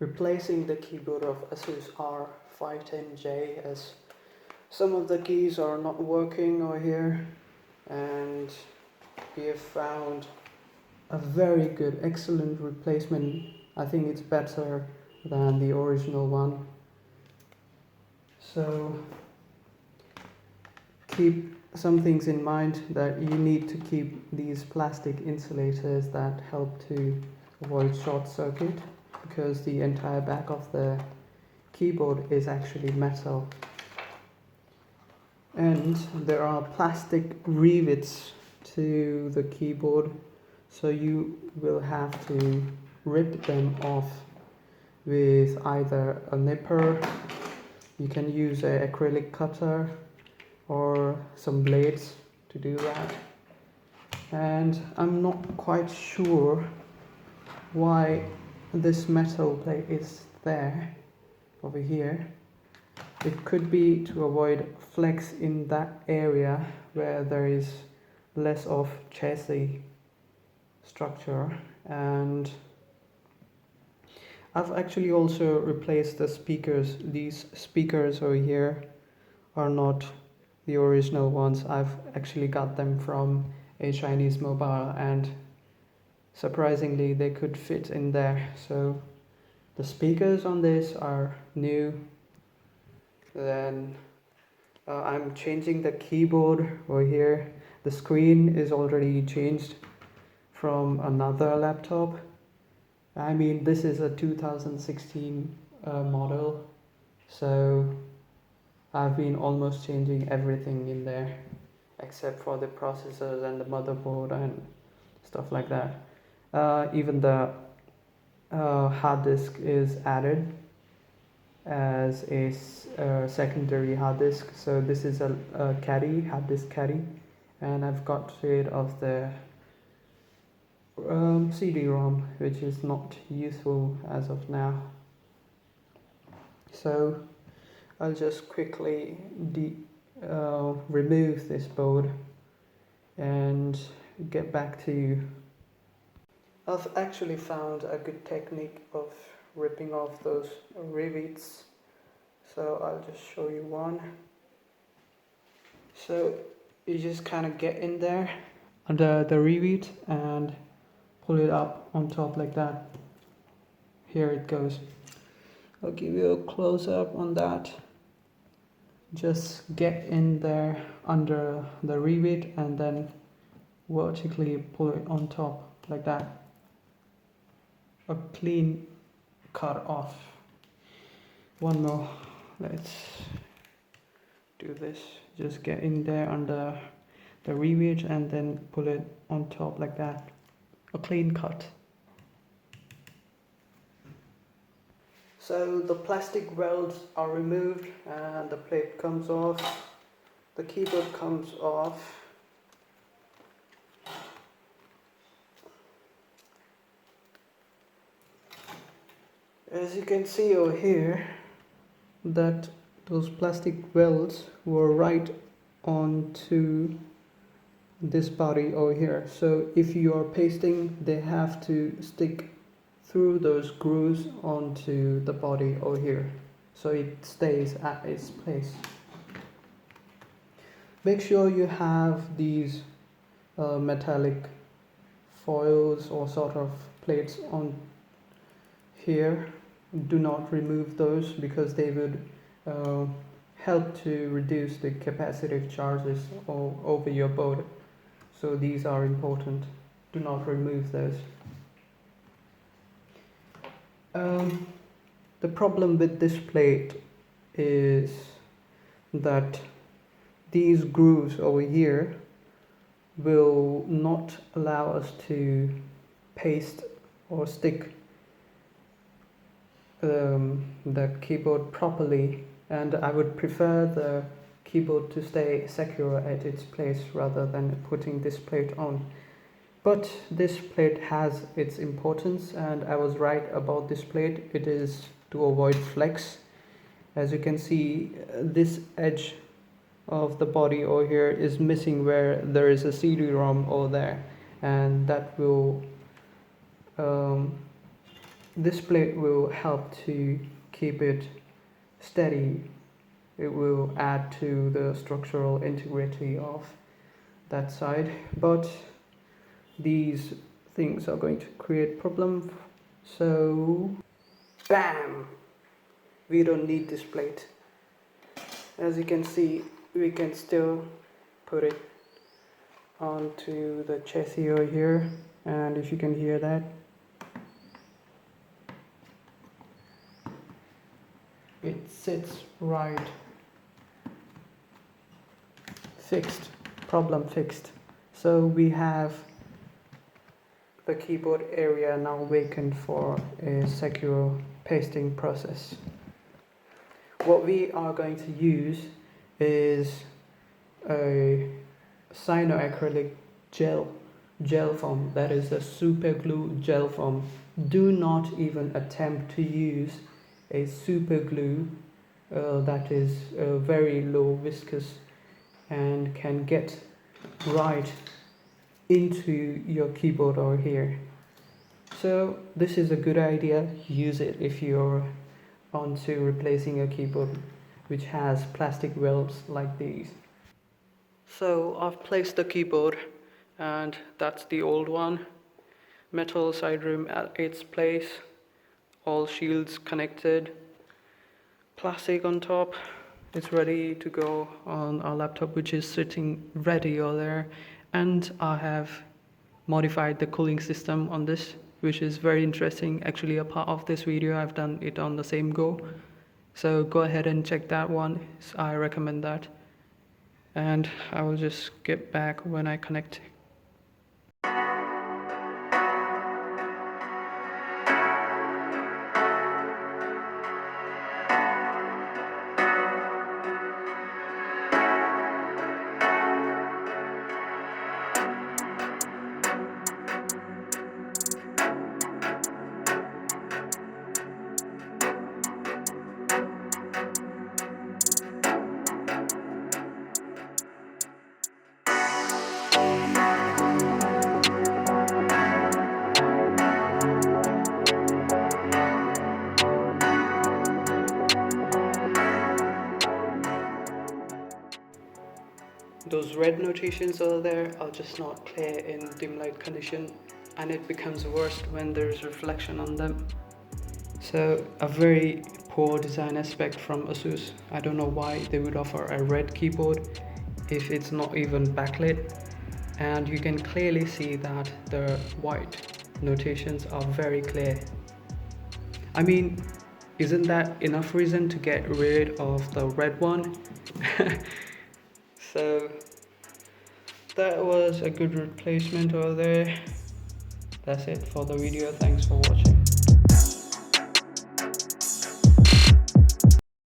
replacing the keyboard of Asus R510j, as some of the keys are not working over here, and we have found a very good, excellent replacement. I think it's better than the original one. So keep some things in mind, that you need to keep these plastic insulators that help to avoid short circuit, because the entire back of the keyboard is actually metal. And there are plastic rivets to the keyboard, so you will have to rip them off with either a nipper, you can use an acrylic cutter, or some blades to do that. And I'm not quite sure why this metal plate is there over here. It could be to avoid flex in that area where there is less of chassis structure. And I've actually also replaced the speakers. These speakers over here are not the original ones. I've actually got them from a Chinese mobile, and surprisingly they could fit in there. So the speakers on this are new. Then I'm changing the keyboard over here. The screen is already changed from another laptop. I mean, this is a 2016 model, so I've been almost changing everything in there except for the processors and the motherboard and stuff like that. Even the hard disk is added as a secondary hard disk. So this is a hard disk caddy, and I've got rid of the CD-ROM, which is not useful as of now. So I'll just quickly remove this board and get back to you. I've actually found a good technique of ripping off those rivets, so I'll just show you one. So you just kind of get in there under the rivet and pull it up on top like that. Here it goes. I'll give you a close up on that. Just get in there under the rivet and then vertically pull it on top like that. A clean cut off. One more. Let's do this. Just get in there under the rivet and then pull it on top like that. A clean cut. So the plastic welds are removed and the plate comes off. The keyboard comes off. As you can see over here, that those plastic welds were right onto this body over here. So if you are pasting, they have to stick through those grooves onto the body over here, so it stays at its place. Make sure you have these metallic foils or sort of plates on here. Do not remove those, because they would help to reduce the capacitive charges over your board. So these are important. Do not remove those. The problem with this plate is that these grooves over here will not allow us to paste or stick the keyboard properly, and I would prefer the keyboard to stay secure at its place rather than putting this plate on. But this plate has its importance, and I was right about this plate. It is to avoid flex. As you can see, this edge of the body over here is missing where there is a CD-ROM over there, and that will This plate will help to keep it steady. It will add to the structural integrity of that side, but these things are going to create problem. So bam, we don't need this plate. As you can see, we can still put it onto the chassis over here, and if you can hear that, it sits right, fixed, problem fixed. So we have the keyboard area now vacant for a secure pasting process. What we are going to use is a cyanoacrylic gel foam, that is a super glue gel foam. Do not even attempt to use a super glue that is very low viscous and can get right into your keyboard over here. So this is a good idea. Use it if you're onto replacing a keyboard which has plastic welds like these. So I've placed the keyboard, and that's the old one. Metal side rim at its place, all shields connected, plastic on top. It's ready to go on our laptop, which is sitting ready over there. And I have modified the cooling system on this, which is very interesting. Actually, a part of this video I've done it on the same go, so go ahead and check that one. I recommend that, and I will just get back when I connect. Those red notations over there are just not clear in dim light condition, and it becomes worse when there's reflection on them. So a very poor design aspect from Asus. I don't know why they would offer a red keyboard if it's not even backlit, and you can clearly see that the white notations are very clear. I mean, isn't that enough reason to get rid of the red one? So that was a good replacement over there. That's it for the video. Thanks for watching.